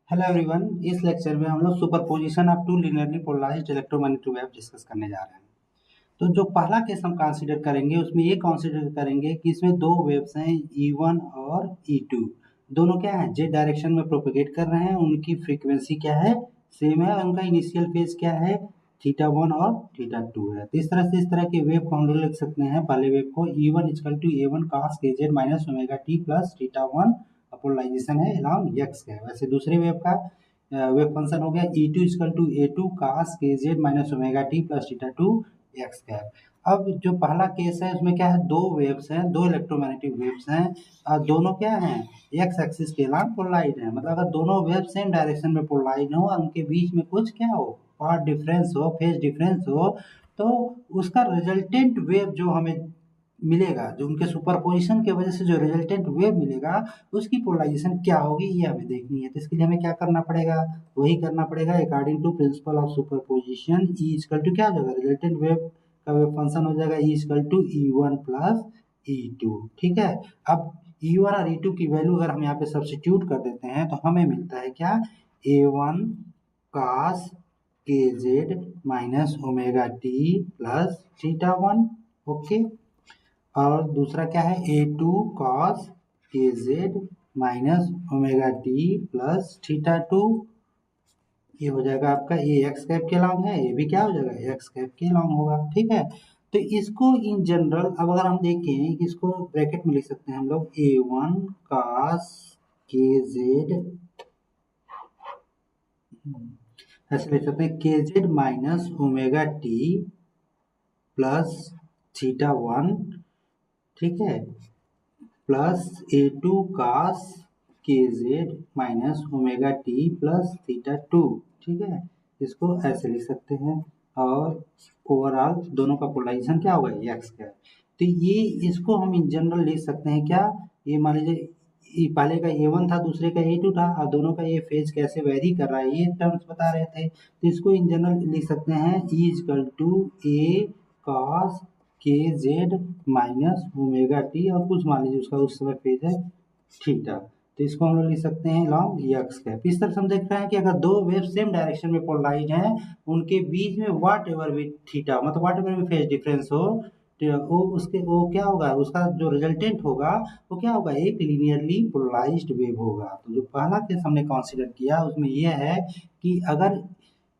Hello everyone. इस lecture में हम लोग superposition of two linearly polarised electromagnetic wave discuss करने जा रहे हैं। तो जो पहला केस हम कंसीडर करेंगे उसमें ये कंसीडर करेंगे कि इसमें दो वेव्स हैं E1 और E2। दोनों क्या है, जेड डायरेक्शन में प्रोपेगेट कर रहे हैं। उनकी फ्रीक्वेंसी क्या है, सेम है। और उनका इनिशियल फेज क्या है, θ1 और θ2 है। तो इस तरह के वेव को हम लोग लिख सकते हैं। पहले वेव को E1 equal to A1 cos kz minus omega T plus θ1 polarisation है अलॉन्ग एक्स का। वैसे दूसरे वेव का वेव फंक्शन हो गया E2 equal to A2 cos kz minus omega T plus θ2 X cap. अब जो पहला केस है उसमें क्या है, दो वेव्स हैं, दो इलेक्ट्रोमैग्नेटिक वेव्स हैं और दोनों क्या हैं, एक्स एक्सिस के अलावा पोलराइज हैं। मतलब अगर दोनों वेव सेम डायरेक्शन में पोलराइज हो और उनके बीच में कुछ क्या हो, पाथ डिफरेंस हो, फेज डिफरेंस हो, तो उसका रिजल्टेंट वेव जो हमें मिलेगा, जो उनके सुपरपोजिशन की वजह से जो रिजल्टेंट वेव मिलेगा उसकी पोलराइजेशन क्या होगी ये हमें देखनी है। तो इसके लिए हमें क्या करना पड़ेगा, वही करना पड़ेगा according to principle of superposition. E equal to क्या हो जाएगा, रिजल्टेंट वेव का वेव फंक्शन हो जाएगा ई equal to E1 plus E2। ठीक है। अब E1 और E2 की वैल्यू अगर हम यहाँ पे सब्स्टिट्यूट कर देते हैं तो हमें मिलता है क्या, A1 cos kz minus omega T plus θ1। Okay. और दूसरा क्या है, A2 cos kz minus omega T plus θ2। ये हो जाएगा आपका, ये एक्स कैप के लॉन्ग है, ये भी क्या हो जाएगा, एक्स कैप के लॉन्ग होगा। ठीक है। तो इसको इन जनरल अब अगर हम देखें कि इसको ब्रैकेट में लिख सकते हैं हम लोग A1 cos kz, ऐसे लिख सकते हैं kz minus omega T plus θ1। ठीक है। Plus A2 cos kz minus omega T plus θ2। ठीक है। इसको ऐसे लिख सकते हैं और ओवरऑल दोनों का पोलराइजेशन क्या होगा, एक्स का। तो ये इसको हम इन जनरल लिख सकते हैं क्या, ये मान लीजिए पहले का A1 था, दूसरे का A2 था और दोनों का ये फेज कैसे वेरी कर रहा है ये टर्म्स बता रहे थे। तो इसको इन जनरल लिख सकते हैं E equal to A cos kz minus omega T और कुछ मान लीजिए उसका उस समय फेज है थीटा। तो इसको हम लोग लिख सकते हैं लॉन्ग एक्स कैप। इस तरह से हम देख रहे हैं कि अगर दो वेव सेम डायरेक्शन में पोलराइज हैं, उनके बीच में वाट एवर भी थीटा मतलब वाट एवर भी फेज डिफरेंस हो, तो वो क्या होगा, उसका जो रिजल्टेंट होगा वो क्या होगा, एक लीनियरली पोलराइज्ड वेव होगा। तो जो पहला केस हमने कंसीडर किया उसमें यह है कि अगर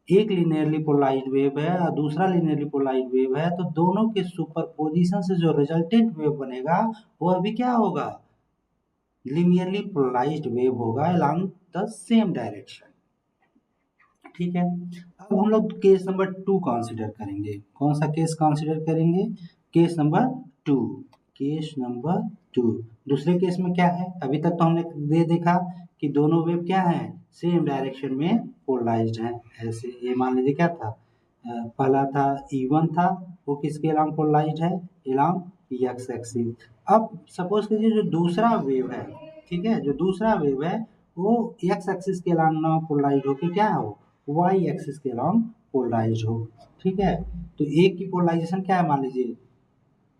एक लीनियरली पोलराइज्ड वेव है और दूसरा लीनियरली पोलराइज्ड वेव है, तो दोनों के सुपरपोजिशन से जो रिजल्टेंट वेव बनेगा वो अभी क्या होगा, लीनियरली पोलराइज्ड वेव होगा अलोंग द सेम डायरेक्शन। ठीक है। अब हम लोग केस नंबर 2 कंसीडर करेंगे। कौन सा केस कंसीडर करेंगे, केस नंबर 2। केस नंबर 2, दूसरे केस में क्या है, अभी तक तो हमने देखा कि दोनों वेव क्या है, सेम डायरेक्शन में पोलराइज्ड हैं। ऐसे ये मान लीजिए क्या था, पहला था E1 था, वो किसके अलोंग पोलराइज्ड है, अलोंग एक्स एक्सिस। अब सपोज कीजिए जो दूसरा वेव है, ठीक है, जो दूसरा वेव है वो एक्स एक्सिस के अलोंग पोलराइज्ड होके क्या हो, वाई एक्सिस के अलोंग पोलराइज्ड हो। ठीक है। तो एक की पोलराइजेशन क्या है, मान लीजिए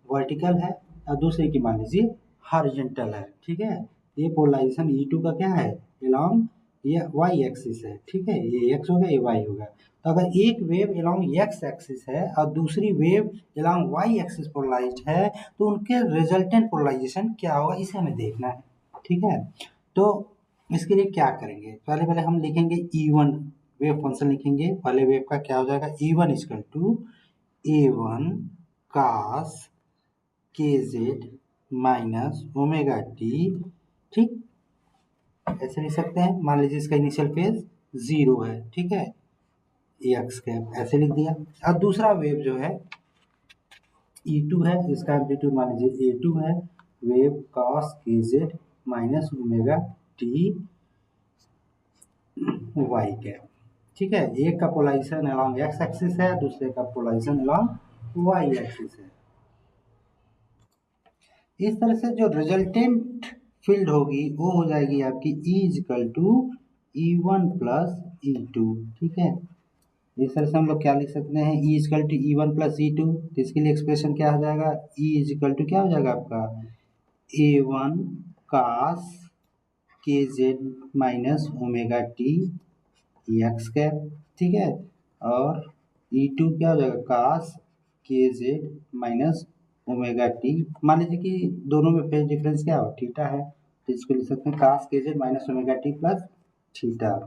वर्टिकल है और दूसरे की मान लीजिए हॉरिजॉन्टल है। ठीक है। ये पोलराइजेशन E2 का क्या है, अलोंग ये वाई एक्सिस है। ठीक है, ये एक्स होगा ये वाई होगा। तो अगर एक वेव अलोंग एक्स एक्सिस है और दूसरी wave along Y axis polarised है, तो उनके रिजल्टेंट पोलराइजेशन क्या होगा इसे हमें देखना है। ठीक है। तो इसके लिए क्या करेंगे, पहले पहले हम लिखेंगे E1 वेव फंक्शन लिखेंगे। पहले वेव का क्या हो जाएगा, E1 equal to A1 cos kz minus omega T. ठीक, ऐसे लिख सकते हैं। मान लीजिए इसका इनिशियल फेज 0 है। ठीक है, एक्स कैप ऐसे लिख दिया। अब दूसरा वेव जो है E2 है, इसका एम्पलीट्यूड मान लीजिए A2 है, wave cos kz minus omega T Y cap. ठीक है, एक का पोलराइजेशन अलोंग एक्स एक्सिस है, दूसरे का पोलराइजेशन अलोंग वाई एक्सिस है। इस तरह से जो रिजल्टेंट फील्ड होगी वो हो जाएगी आपकी E equal to E1 plus E2। ठीक है। इस तरह से हम लोग क्या लिख सकते हैं, E equal to E1 plus E2। तो इसके लिए एक्सप्रेशन क्या हो जाएगा, E इक्वल टू क्या हो जाएगा आपका A1 cos के Z minus omega T x cap, ठीक है, और E2 क्या हो जाएगा कास K Z minus omega T. मान लीजिए कि दोनों में फेज डिफरेंस क्या हो थीटा है, तो इसको लिख सकते हैं कास K Z minus omega T plus theta,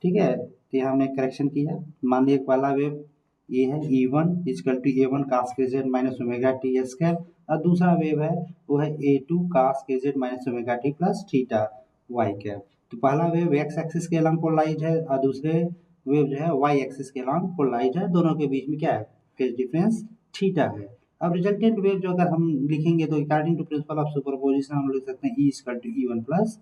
ठीक है। तो यहाँ हमने करेक्शन किया, मान लीजिए पहला वेव ये है E1 is equal to A1 cos K Z minus omega T S cap, और दूसरा वेव है वो है A2 cos K Z minus omega T plus theta Y cap. तो पहला वेव एक्स एक्सिस के अलॉन्ग पोलराइज है और दूसरे वेव जो है वाई एक्सिस के अलॉन्ग पोलराइज है, दोनों के बीच में क्या है फेज डिफरेंस थीटा है। अब रिजल्टेंट वेव जो अगर हम लिखेंगे तो according to principle of superposition हम लिख सकते हैं E is equal to E1 plus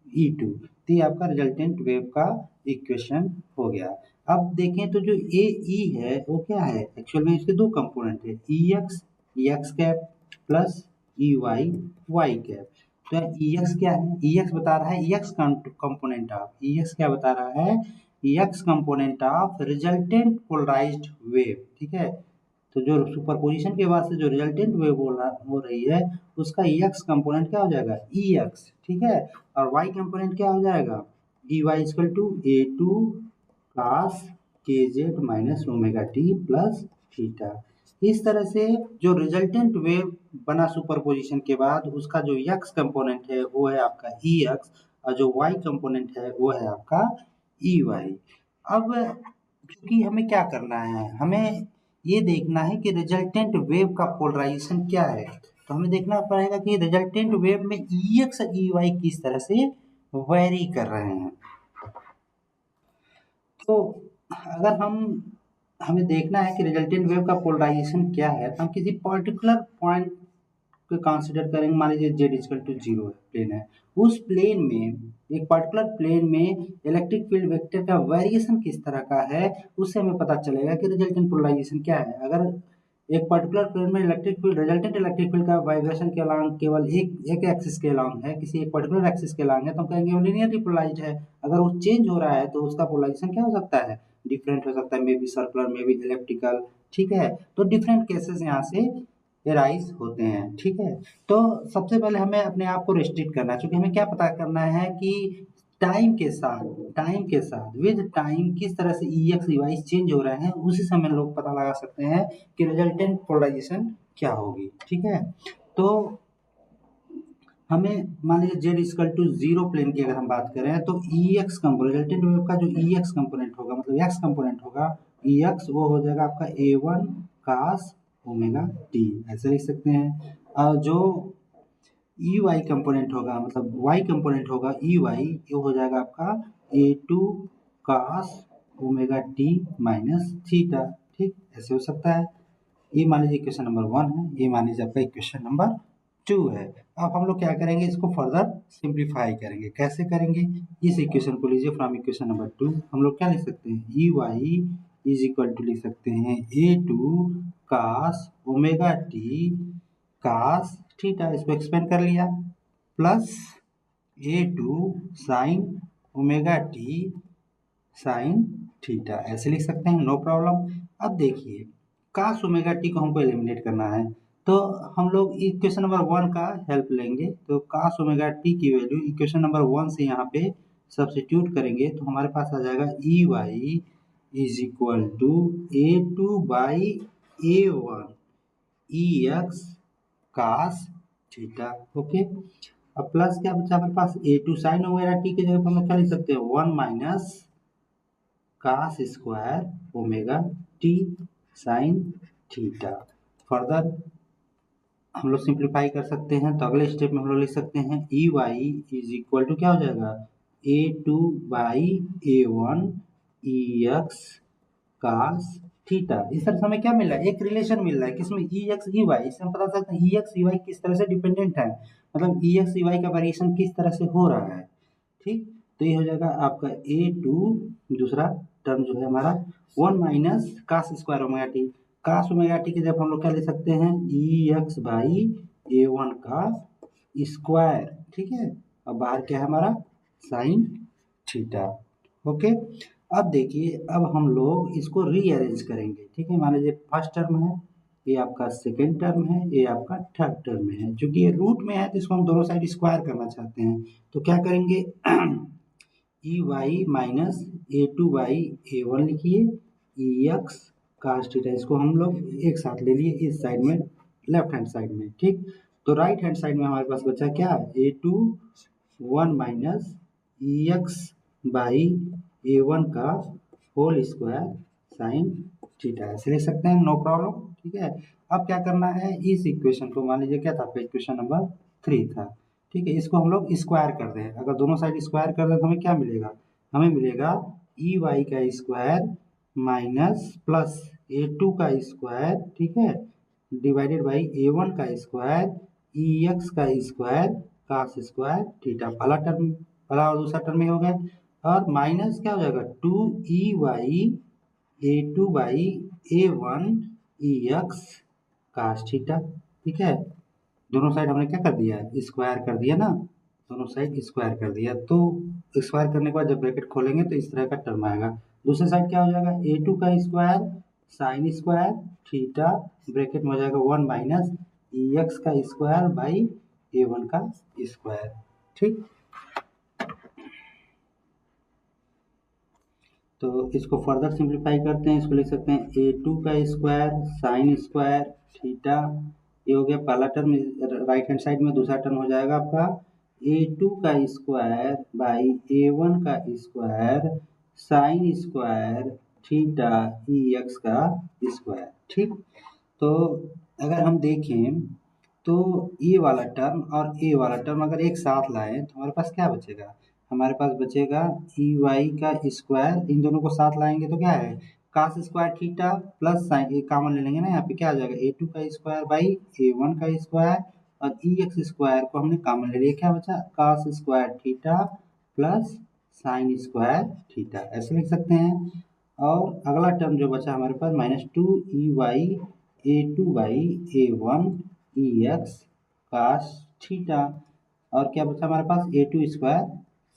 E2, तो ये आपका रिजल्टेंट वेव का इक्वेशन हो गया। अब देखें तो जो ए ई है वो क्या है, एक्चुअल में इसके दो कंपोनेंट है E X cap plus E Y cap. तो ई एक्स क्या है, ई एक्स बता रहा है E X component of, E X क्या बता रहा है E X component of resultant polarised wave, ठीक है। तो जो सुपरपोजिशन के बाद से जो रिजल्टेंट वेव हो रही है उसका एक्स कंपोनेंट क्या हो जाएगा ई एक्स, ठीक है, और वाई कंपोनेंट क्या हो जाएगा E Y equal to A two cos K Z minus omega T plus theta. इस तरह से जो रिजल्टेंट वेव बना सुपरपोजिशन के बाद उसका जो एक्स कंपोनेंट है वो है आपका ई एक्स और जो वाई कंपोनेंट है वो है आपका ई वाई। अब क्योंकि हमें क्या करना है, हमें ये देखना है कि रिजल्टेंट वेव का पोलराइजेशन क्या है, तो हमें देखना पड़ेगा कि रिजल्टेंट वेव में ई एक्स और ई वाई किस तरह से वेरी कर रहे हैं। तो अगर हमें देखना है कि रिजल्टेंट वेव का पोलराइजेशन क्या है, तो हम किसी पर्टिकुलर पॉइंट को कंसीडर करेंगे। मान लीजिए Z equal to zero plane है, उस प्लेन में एक पर्टिकुलर प्लेन में इलेक्ट्रिक फील्ड वेक्टर का वेरिएशन किस तरह का है, उससे हमें पता चलेगा कि रिजल्टेंट पोलराइजेशन क्या है। अगर एक पर्टिकुलर प्लेन में electric field resultant electric field का वाइब्रेशन के अलॉन्ग केवल एक एक्सिस के अलॉन्ग है, किसी एक पर्टिकुलर एक्सिस के अलॉन्ग है, तो हम कहेंगे वो लिनियरली पोलराइज्ड है। अगर वो चेंज हो रहा है तो उसका पोलराइजेशन क्या हो सकता है, डिफरेंट हो सकता है, may be circular may be elliptical, ठीक है। तो डिफरेंट केसेस यहाँ से एराइज होते हैं, ठीक है। तो सबसे पहले हमें अपने आप को रिस्ट्रिक्ट करना है, क्योंकि हमें क्या पता करना है कि टाइम के साथ विद टाइम किस तरह से ई एक्स ई वाई चेंज हो रहे हैं, उसी से हम लोग पता लगा सकते हैं कि रिजल्टेंट पोलराइजेशन क्या होगी, ठीक है। तो हमें मान लीजिए Z equal to zero plane की अगर हम बात करें तो E X component resultant wave का जो ई एक्स कंपोनेंट होगा, मतलब एक्स कंपोनेंट होगा ई एक्स, वो हो जाएगा आपका ए वन कास ओमेगा टी, ऐसे लिख सकते हैं। और जो ई वाई कंपोनेंट होगा, मतलब वाई कंपोनेंट होगा ई वाई, ये हो जाएगा आपका A two cos omega T minus theta, ठीक, ऐसे हो सकता है। ये मान लीजिए इक्वेशन नंबर 1 है, ये मान लीजिए आपका इक्वेशन नंबर 2 है। अब हम लोग क्या करेंगे, इसको फर्दर सिंप्लीफाई करेंगे। कैसे करेंगे, इस इक्वेशन को लीजिए फ्रॉम इक्वेशन नंबर 2 हम लोग क्या लिख सकते हैं E Y is equal to लिख सकते हैं A two cos omega T cos theta, इसको एक्सपेंड कर लिया, plus A two sine omega T sine theta, ऐसे लिख सकते हैं, नो प्रॉब्लम। अब देखिए कास ओमेगा टी को हमको एलिमिनेट करना है, तो हम लोग इक्वेशन नंबर 1 का हेल्प लेंगे। तो कास ओमेगा टी की वैल्यू इक्वेशन नंबर 1 से यहाँ पे सब्स्टिट्यूट करेंगे तो हमारे पास आ जाएगा E Y is equal to A two by A one E X cos theta, okay. अब प्लस क्या बचा हमारे पास A two sine omega T की जगह पर हम लोग क्या लिख सकते हैं 1 minus cos square omega T sine theta. Further हम लोग सिंप्लीफाई कर सकते हैं, तो अगले स्टेप में हम लोग लिख सकते हैं E Y is equal to क्या हो जाएगा A two by A one E X cos theta. इस तरह से हमें क्या मिल रहा है, एक रिलेशन मिल रहा है किसमें ई एक्स ई वाई, इससे हम पता सकते हैं ई एक्स ई वाई किस तरह से डिपेंडेंट है, मतलब ई एक्स ई वाई का वेरिएशन किस तरह से हो रहा है, ठीक। तो ये हो जाएगा आपका ए टू, दूसरा टर्म जो है हमारा 1 minus cos square omega T, cos omega T की जगह हम लोग क्या ले सकते हैं E X by A one का स्क्वायर, ठीक है, अब बाहर क्या है हमारा साइन थीटा, ओके। अब देखिए अब हम लोग इसको रीअरेंज करेंगे, ठीक है। मान लीजिए फर्स्ट टर्म है ये आपका सेकेंड टर्म है, ये आपका थर्ड टर्म है। चूंकि ये रूट में है तो इसको हम दोनों साइड स्क्वायर करना चाहते हैं, तो क्या करेंगे E Y minus A two by A one लिखिए, ई एक्स कास थीटा, इसको हम लोग एक साथ ले लिए इस साइड में, लेफ्ट हैंड साइड में। ठीक, तो राइट हैंड साइड में हमारे पास बचा क्या, A two one minus E X by A one का होल स्क्वायर साइन थीटा, ऐसे लिख सकते हैं, नो प्रॉब्लम। ठीक है, अब क्या करना है, इस इक्वेशन को, मान लीजिए क्या था आपका इक्वेशन नंबर 3 था, ठीक है, इसको हम लोग स्क्वायर कर दें। अगर दोनों साइड स्क्वायर कर दें तो हमें क्या मिलेगा, हमें मिलेगा ई वाई का square minus plus A two का स्क्वायर, ठीक है, डिवाइडेड बाई ए वन का स्क्वायर ई एक्स का स्क्वायर कास स्क्वायर थीटा, पहला टर्म, पहला और दूसरा टर्म में हो गया, और माइनस क्या हो जाएगा, two E Y A two by A one E X cos theta. ठीक है, दोनों साइड हमने क्या कर दिया है, स्क्वायर कर दिया ना, दोनों साइड स्क्वायर कर दिया, तो स्क्वायर करने के बाद जब ब्रैकेट खोलेंगे तो इस तरह का टर्म आएगा। दूसरे साइड क्या हो जाएगा, ए टू का square sine square theta, bracket में हो जाएगा वन माइनस ई एक्स का स्क्वायर बाई ए वन का स्क्वायर। ठीक, तो इसको फर्दर सिंप्लीफाई करते हैं, इसको लिख सकते हैं ए टू का स्क्वायर साइन स्क्वायर थीटा, ये हो गया पहला टर्म राइट हैंड साइड में, दूसरा टर्म हो जाएगा आपका ए टू का स्क्वायर बाई ए वन का square sine square theta E X का स्क्वायर। ठीक, तो अगर हम देखें तो ये वाला टर्म और ये वाला टर्म अगर एक साथ लाएं तो हमारे पास क्या बचेगा, हमारे पास बचेगा ई वाई का स्क्वायर, इन दोनों को साथ लाएंगे तो क्या है, cos square theta plus sine, ये कॉमन ले लेंगे ना, यहाँ पे क्या आ जाएगा, ए टू का स्क्वायर बाई ए वन का स्क्वायर, और ई एक्स स्क्वायर को हमने कॉमन ले लिया, क्या बचा, cos square theta plus sine square theta, ऐसे लिख सकते हैं। और अगला टर्म जो बचा हमारे पास minus two E Y A two by A one E X cos theta, और क्या बचा हमारे पास, A two square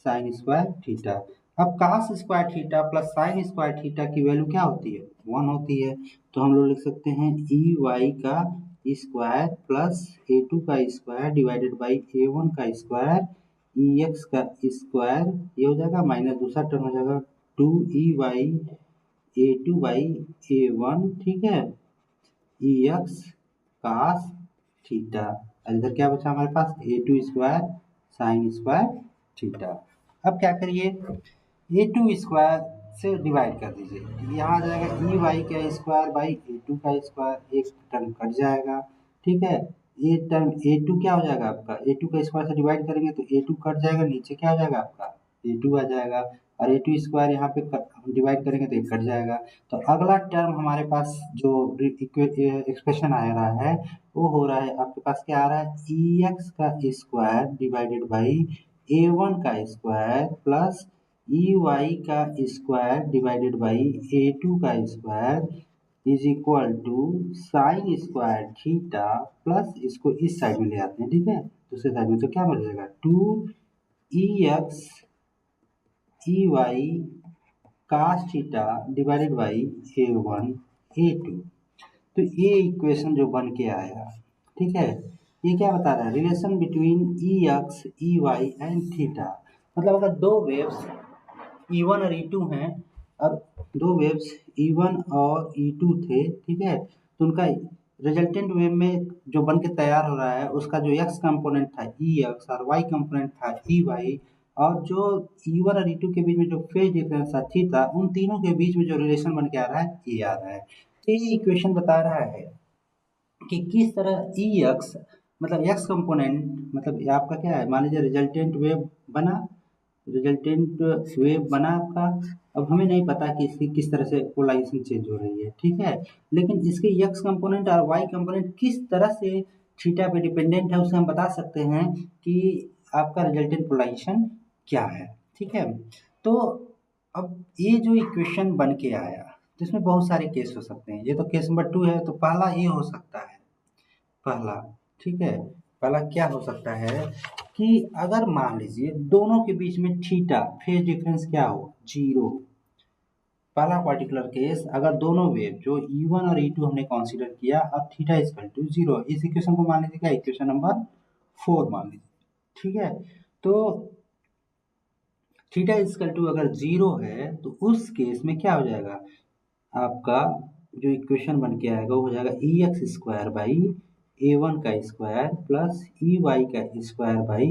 sine square theta. अब cos square theta plus sine square theta की वैल्यू क्या होती है, 1 होती है, तो हम लोग लिख सकते हैं ई वाई का स्क्वायर प्लस ए टू का square divided by A one का स्क्वायर ई एक्स का स्क्वायर, ये हो जाएगा माइनस दूसरा टर्म हो जाएगा two E Y A two by A one, ठीक है, ई एक्स कास थीटा, और इधर क्या बचा हमारे पास, A two square sine square theta. अब क्या करिए, ए टू स्क्वायर से डिवाइड कर दीजिए, यहाँ आ जाएगा ई वाई का स्क्वायर बाई ए टू का स्क्वायर, एक टर्म कट जाएगा। ठीक है, ये टर्म ए टू क्या हो जाएगा आपका, ए टू का स्क्वायर से डिवाइड करेंगे तो ए टू कट जाएगा, नीचे क्या हो जाएगा आपका, ए टू आ जाएगा, और ए टू स्क्वायर यहाँ पे डिवाइड करेंगे तो ये कट जाएगा। तो अगला टर्म हमारे पास जो एक्सप्रेशन आ रहा है वो हो रहा है आपके पास, क्या आ रहा है, ई एक्स का square divided by A one का स्क्वायर प्लस ई वाई का square divided by A two का square is equal to sine square theta plus, इसको इस साइड में ले आते हैं, ठीक है, दूसरे साइड में, तो क्या बच जाएगा, two E X E Y cos theta divided by A one A two. तो ये इक्वेशन जो बन के आया, ठीक है, ये क्या बता रहा है, relation between E X E Y and theta, मतलब अगर दो वेव्स ई वन और ई टू हैं, और दो वेव्स ई वन और ई टू थे, ठीक है, तो उनका रिजल्टेंट वेव में जो बन के तैयार हो रहा है उसका जो एक्स कंपोनेंट था ई एक्स और वाई कंपोनेंट था ई वाई, और जो ई वन और ई टू के बीच में जो फेज डिफरेंस था थीटा, उन तीनों के बीच में जो रिलेशन बन के आ रहा है ये आ रहा है। तो ये इक्वेशन बता रहा है कि किस तरह ई एक्स मतलब एक्स कंपोनेंट, मतलब आपका क्या है, मान लीजिए रिजल्टेंट वेव बना, रिजल्टेंट वेव बना आपका, अब हमें नहीं पता कि इसकी किस तरह से पोलराइजेशन चेंज हो रही है, ठीक है, लेकिन इसके एक्स कंपोनेंट और वाई कंपोनेंट किस तरह से थीटा पे डिपेंडेंट है, उसे हम बता सकते हैं कि आपका रिजल्टेंट पोलराइजेशन क्या है। ठीक है, तो अब ये जो इक्वेशन बन के आया, तो इसमें बहुत सारे केस हो सकते हैं, ये तो केस नंबर 2 है, तो पहला ये हो सकता है, पहला, ठीक है, पहला क्या हो सकता है कि अगर मान लीजिए दोनों के बीच में थीटा फेज डिफरेंस क्या हो, जीरो, पहला पर्टिकुलर केस, अगर दोनों वेव जो E1 और E2 हमने कंसीडर किया और थीटा इक्वल टू 0, इस इक्वेशन को मान लीजिए क्या, इक्वेशन नंबर 4 मान लीजिए, ठीक है। तो थीटा इक्वल टू अगर 0 है तो उस केस में क्या हो जाएगा, आपका जो इक्वेशन बन के आएगा वो हो जाएगा E X square by A1 का स्क्वायर प्लस EY का स्क्वायर बाई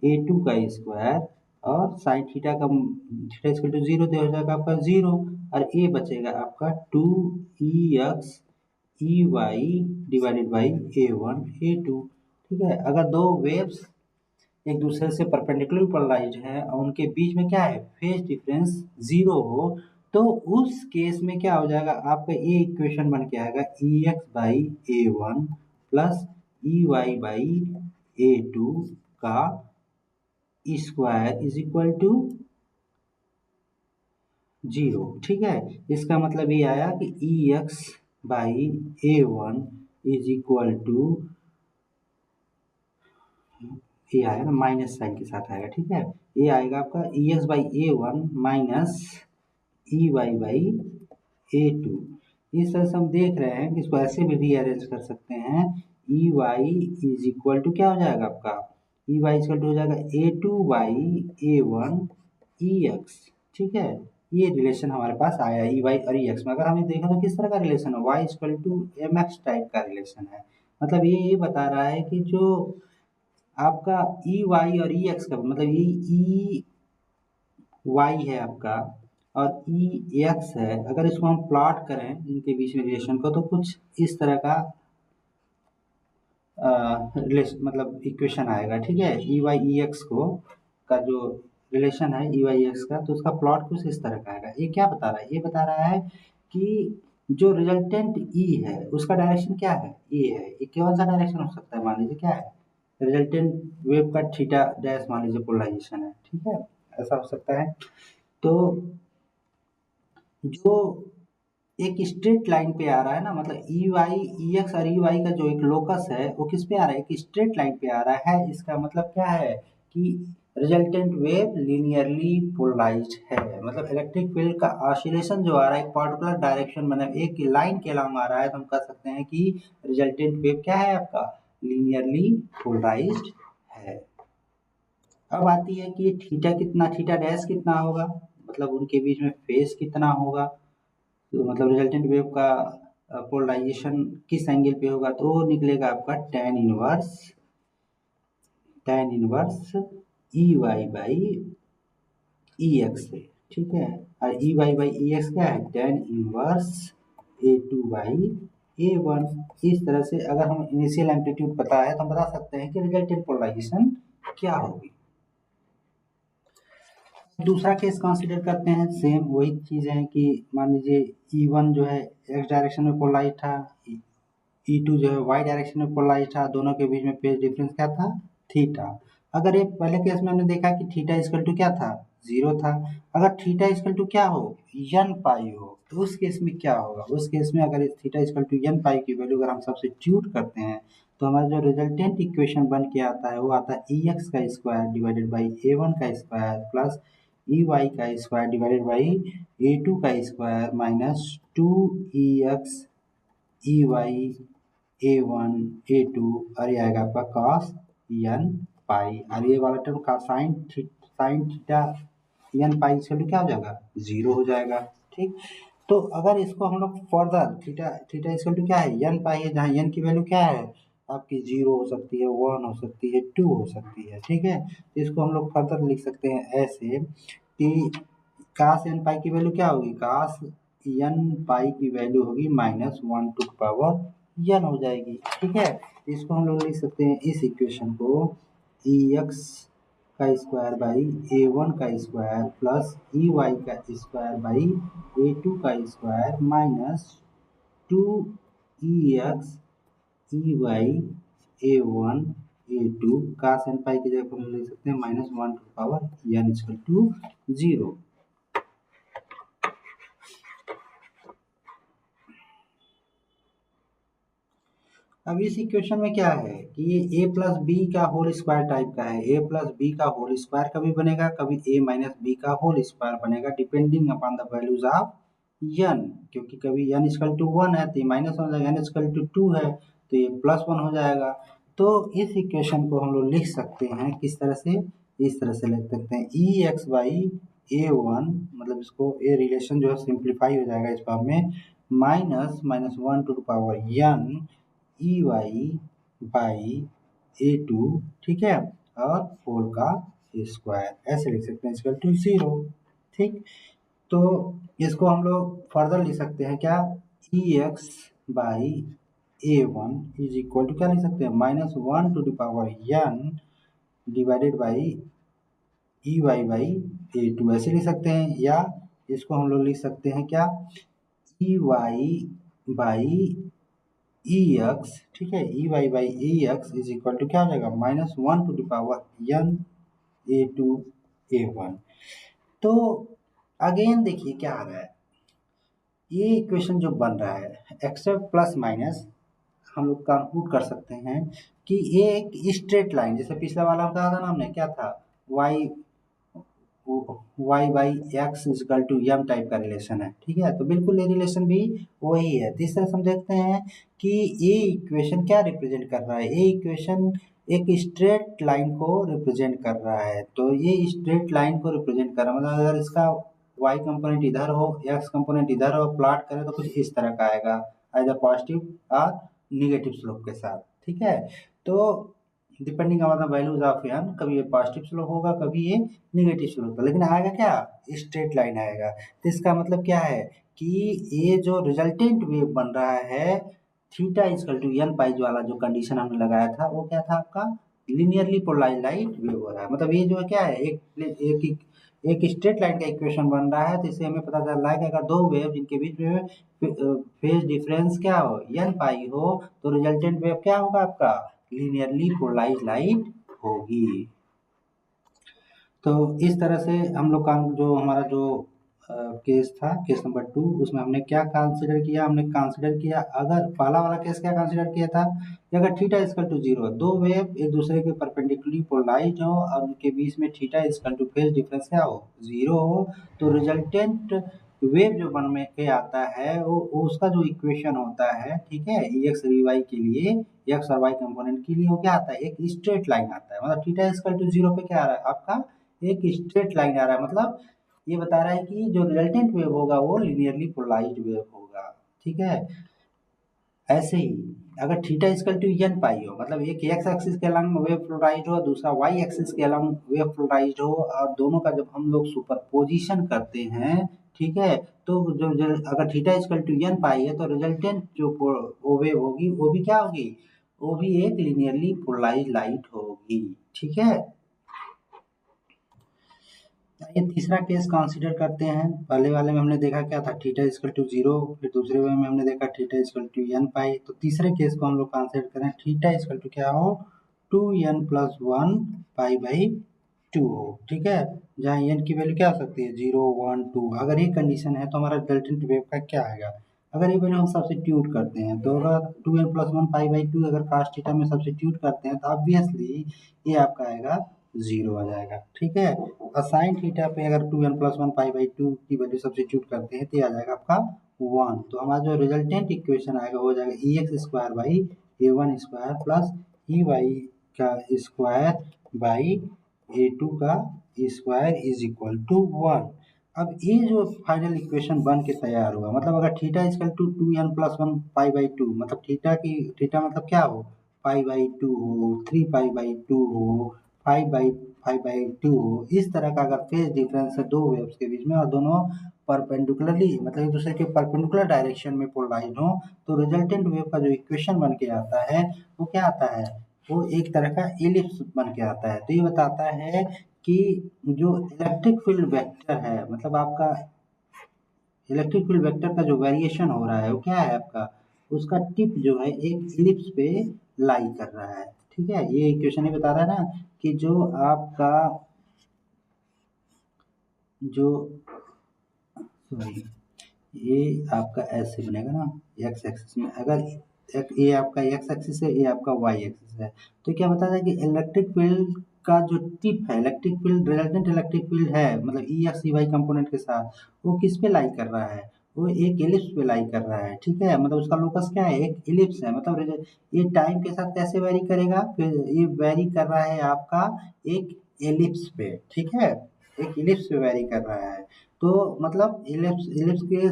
A2 का स्क्वायर, और साइन थीटा का थीटा इक्वल टू 0 तो हो जाएगा आपका 0, और ए बचेगा आपका 2EX EY divided by A1 A2, ठीक है। अगर दो वेव्स एक दूसरे से परपेंडिकुलर पोलराइज है और उनके बीच में क्या है, फेज डिफरेंस 0 हो, तो उस केस में क्या हो जाएगा, आपका ये इक्वेशन बन के आएगा E X by A1 plus EY by A2 का स्क्वायर इज इक्वल टू 0, ठीक है। इसका मतलब ये आया कि E X by A1 is equal to, ये आएगा ना माइनस साइन के साथ आएगा, ठीक है। ये आएगा आपका E X by A1 minus EY by A2। इस तरह से हम देख रहे हैं कि इसको ऐसे भी रीअरेंज कर सकते हैं, EY इज इक्वल टू क्या हो जाएगा आपका, EY इक्वल टू हो जाएगा A2 बाई A1 EX, ठीक है। ये रिलेशन हमारे पास आया EY और EX में। अगर हमें देखा तो किस तरह का रिलेशन है, Y equal to MX type का रिलेशन है। मतलब ये बता रहा है कि जो आपका EY और EX का मतलब ये EY है आपका और EX है, अगर इसको हम प्लॉट करें इनके बीच में रिलेशन को, तो कुछ इस तरह का रिलेशन मतलब इक्वेशन आएगा, ठीक है। EY EX को का जो रिलेशन है EY EX का, तो उसका प्लॉट कुछ इस तरह का आएगा। ये क्या बता रहा है, ये बता रहा है कि जो रिजल्टेंट E है उसका डायरेक्शन क्या है, ये है। ये कौन सा डायरेक्शन हो सकता है, मान लीजिए क्या है, रिजल्टेंट वेव का थीटा डैश मान लीजिए पोलराइजेशन है, ठीक है, ऐसा हो सकता है। तो जो एक स्ट्रेट लाइन पे आ रहा है ना, मतलब EY EX और EY का जो एक लोकस है वो किस पे आ रहा है, एक स्ट्रेट लाइन पे आ रहा है। इसका मतलब क्या है कि रिजल्टेंट वेव लीनियरली पोलराइज्ड है, मतलब इलेक्ट्रिक फील्ड का ऑसिलेशन जो आ रहा है एक पर्टिकुलर डायरेक्शन मतलब एक लाइन के अलोंग आ रहा है, तो हम कह सकते हैं कि रिजल्टेंट वेव क्या है आपका, लीनियरली पोलराइज्ड है। अब आती है कि थीटा कितना, थीटा डैश कितना होगा, मतलब उनके बीच में फेज कितना होगा, तो मतलब रिजल्टेंट वेव का पोलराइजेशन किस एंगल पे होगा, तो वो निकलेगा आपका tan inverse E Y by E X से, ठीक है। और E Y by E X क्या है, tan inverse A2 by A1। इस तरह से अगर हम इनिशियल एम्पलीट्यूड पता है तो हम बता सकते हैं कि रिजल्टेंट पोलराइजेशन क्या होगी। दूसरा केस कंसीडर करते हैं, सेम वही चीज़ है कि मान लीजिए E1 जो है x डायरेक्शन में पोलराइज था, E2 जो है y डायरेक्शन में पोलराइज था, दोनों के बीच में फेज डिफरेंस क्या था, थीटा। अगर ये पहले केस में हमने देखा कि थीटा इक्वल टू क्या था, 0 था। अगर थीटा इक्वल टू क्या हो, n पाई हो, तो उस केस में क्या होगा, उस केस में अगर theta equal to n pi की वैल्यू अगर हम सब्स्टिट्यूट करते हैं, तो हमारा जो रिजल्टेंट इक्वेशन बन के आता है वो आता है ई एक्स का स्क्वायर डिवाइडेड बाई A1 का स्क्वायर प्लस EY का स्क्वायर डिवाइडेड बाई A2 का square minus 2EX EY A1 A2, और ये आएगा आपका cos n पाई, और ये वाला टर्म का साइन थीटा n पाई से क्या हो जाएगा, 0 हो जाएगा, ठीक। तो अगर इसको हम लोग further theta theta equal to क्या है, n पाई है, जहाँ n की वैल्यू क्या है आपकी, 0 हो सकती है, 1 हो सकती है, 2 हो सकती है, ठीक है। तो इसको हम लोग फर्दर लिख सकते हैं ऐसे कि cos n पाई की वैल्यू क्या होगी, cos n पाई की वैल्यू होगी -1 टू पावर n हो जाएगी, ठीक है। इसको हम लोग लिख सकते हैं इस इक्वेशन को ई एक्स का स्क्वायर बाई A1 का स्क्वायर प्लस EY का स्क्वायर बाई A2 का square minus 2EX EY A1 A2 cos n pi की जगह हम लिख सकते हैं -1 to power n equal to 0। अब इस इक्वेशन में क्या है कि ये a प्लस बी का होल स्क्वायर टाइप का है, a प्लस बी का होल स्क्वायर कभी बनेगा, कभी a माइनस बी का होल स्क्वायर बनेगा, depending upon the values of n, क्योंकि कभी n इक्वल टू 1 है तो ये माइनस हो जाएगा, n इक्वल टू 2 है तो ये प्लस 1 हो जाएगा। तो इस इक्वेशन को हम लोग लिख सकते हैं किस तरह से, इस तरह से लिख सकते हैं E X by A one, मतलब इसको ये रिलेशन जो है सिंप्लीफाई हो जाएगा इस फॉर्म में, minus minus 1 to the power n E Y by A two, ठीक है, और होल का स्क्वायर, ऐसे लिख सकते हैं इक्वल टू 0। ठीक, तो इसको हम लोग फर्दर लिख सकते हैं क्या, E X by A one is equal to क्या लिख सकते हैं, minus 1 to the power n divided by E Y by A two, ऐसे लिख सकते हैं। या इसको हम लोग लिख सकते हैं क्या, E Y by E X, ठीक है, E Y by E X is equal to क्या हो जाएगा, minus 1 to the power n A two A one. तो अगेन देखिए क्या आ रहा है, ये इक्वेशन जो बन रहा है एक्सेप्ट प्लस माइनस हम लोग कंप्यूट कर सकते हैं कि ये एक स्ट्रेट लाइन, जैसे पिछला वाला बताया था ना हमने, क्या था, Y Y by X is equal to M type का रिलेशन है, ठीक है, तो बिल्कुल ये रिलेशन भी वही है। तो इस तरह से हम देखते हैं कि ये इक्वेशन क्या रिप्रेजेंट कर रहा है, ये इक्वेशन एक स्ट्रेट लाइन को रिप्रेजेंट कर रहा है। तो ये स्ट्रेट लाइन को रिप्रेजेंट कर रहा है, मतलब अगर इसका y कंपोनेंट इधर हो, x कंपोनेंट इधर हो, प्लॉट करें तो कुछ इस तरह का आएगा, आइदर पॉजिटिव और निगेटिव स्लोप के साथ, ठीक है। तो depending on the values of n, कभी ये पॉजिटिव स्लोप होगा, कभी ये निगेटिव स्लोप होगा, लेकिन आएगा क्या, स्ट्रेट लाइन आएगा। तो इसका मतलब क्या है कि ये जो रिजल्टेंट वेव बन रहा है थीटा इक्वल टू n पाई वाला जो कंडीशन हमने लगाया था वो क्या था आपका, लीनियरली पोलराइज्ड लाइट वेव हो रहा है। मतलब ये जो है क्या है, एक स्ट्रेट लाइन का इक्वेशन बन रहा है। तो इससे हमें पता चल रहा है कि अगर दो वेव जिनके बीच में फेज डिफरेंस क्या हो, n पाई हो, तो रिजल्टेंट वेव क्या होगा आपका, लीनियरली पोलराइज्ड लाइट होगी। तो इस तरह से हम लोग का जो हमारा जो केस था, केस नंबर 2, उसमें हमने क्या कंसीडर किया, हमने कंसीडर किया, अगर पहला वाला केस क्या कंसीडर किया था कि अगर थीटा इक्वल टू 0, दो वेव एक दूसरे के परपेंडिकुलरली पोलराइज्ड हो और उनके बीच में theta equal two phase difference क्या हो, 0 हो, तो रिजल्टेंट वेव जो बन में के आता है वो उसका जो इक्वेशन होता है, ठीक है, एक्स वाई के लिए, एक्स और वाई कंपोनेंट के लिए वो क्या आता है, एक स्ट्रेट लाइन आता है। मतलब थीटा इक्वल टू 0 पे क्या आ रहा है आपका, एक स्ट्रेट लाइन आ रहा है। मतलब ये बता रहा है कि जो रिजल्टेंट वेव होगा वो लीनियरली पोलराइज्ड वेव होगा, ठीक है। ऐसे ही अगर थीटा इक्वल टू n पाई हो, मतलब एक x एक्सिस के अलॉन्ग वेव पोलराइज्ड हो, दूसरा y एक्सिस के अलॉन्ग वेव पोलराइज्ड हो, और दोनों का जब हम लोग सुपरपोजिशन करते हैं, ठीक है, तो जो अगर थीटा इक्वल टू n पाई है तो रिजल्टेंट जो वो वेव होगी वो भी क्या होगी, वो भी एक लीनियरली पोलराइज्ड लाइट होगी, ठीक है। ये तीसरा केस कंसीडर करते हैं। पहले वाले में हमने देखा क्या था, थीटा इक्वल टू 0, फिर दूसरे वाले में हमने देखा थीटा इक्वल टू n पाई। तो तीसरे केस को हम लोग कंसीडर करें, थीटा इक्वल टू क्या हो, 2n प्लस 1 पाई बाई 2 हो, ठीक है, जहाँ n की वैल्यू क्या हो सकती है, 0 1 2। अगर ये कंडीशन है तो हमारा रिजल्टेंट वेव का क्या आएगा, अगर ये वैल्यू हम सब्स्टिट्यूट करते हैं, तो अगर 2n प्लस 1 पाई बाई 2 अगर cos थीटा में सब्स्टिट्यूट करते हैं तो ऑब्वियसली ये आपका आएगा 0 आ जाएगा, ठीक है। और साइन थीटा पे अगर 2n प्लस 1 पाई बाई 2 की वैल्यू सब्स्टिट्यूट करते हैं तो ये आ जाएगा आपका 1। तो हमारा जो रिजल्टेंट इक्वेशन आएगा वो हो जाएगा E X square by A one square plus E Y का स्क्वायर बाई ए टू का स्क्वायर इज इक्वल टू 1। अब ये जो फाइनल इक्वेशन बन के तैयार हुआ, मतलब अगर theta equal to 2n plus 1 pi by 2, मतलब थीटा मतलब क्या हो, पाई बाई 2 हो, 3 पाई बाई 2 हो, 5/2 हो, इस तरह का अगर फेज डिफरेंस है दो वेव्स के बीच में और दोनों परपेंडिकुलरली, मतलब एक दूसरे के परपेंडिकुलर डायरेक्शन में पोलराइज्ड हो, तो रिजल्टेंट वेव का जो इक्वेशन बन के आता है वो क्या आता है, वो एक तरह का एलिप्स बन के आता है। तो ये बताता है कि जो इलेक्ट्रिक फील्ड वेक्टर है, मतलब आपका इलेक्ट्रिक फील्ड वेक्टर का जो वेरिएशन हो रहा है वो क्या है आपका, उसका टिप जो है एक इलिप्स पे लाई कर रहा है, ठीक है। ये इक्वेशन ही बता रहा है ना कि जो आपका जो सॉरी ये आपका ऐसे बनेगा ना, एक्स एक्सिस में, अगर ये आपका एक्स एक्सिस है, ये आपका वाई एक्सिस है, तो क्या बताता है कि इलेक्ट्रिक फील्ड का जो टिप है, electric field resultant electric field है, मतलब ई एक्स ई वाई कंपोनेंट के साथ वो किस पे लाई कर रहा है, वो एक इलिप्स पे लाई कर रहा है, ठीक है, मतलब उसका लोकस क्या है, एक इलिप्स है, मतलब ये टाइम के साथ कैसे वेरी करेगा, फिर ये वेरी कर रहा है आपका एक इलिप्स पे, ठीक है, एक इलिप्स पे वेरी कर रहा है। तो मतलब इलिप्स इलिप्स के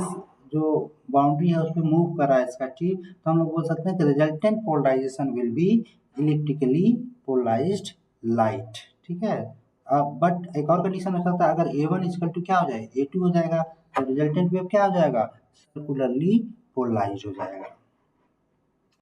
जो बाउंड्री है उस पे मूव कर रहा है इसका टी, तो हम लोग बोल सकते हैं कि resultant polarisation will be elliptically polarised light, ठीक है। अब बट एक और कंडीशन हो सकता है, अगर A1 इक्वल टू क्या हो जाए, A2 हो जाएगा, तो रिजल्टेंट वेव क्या हो जाएगा, सर्कुलरली पोलराइज हो जाएगा।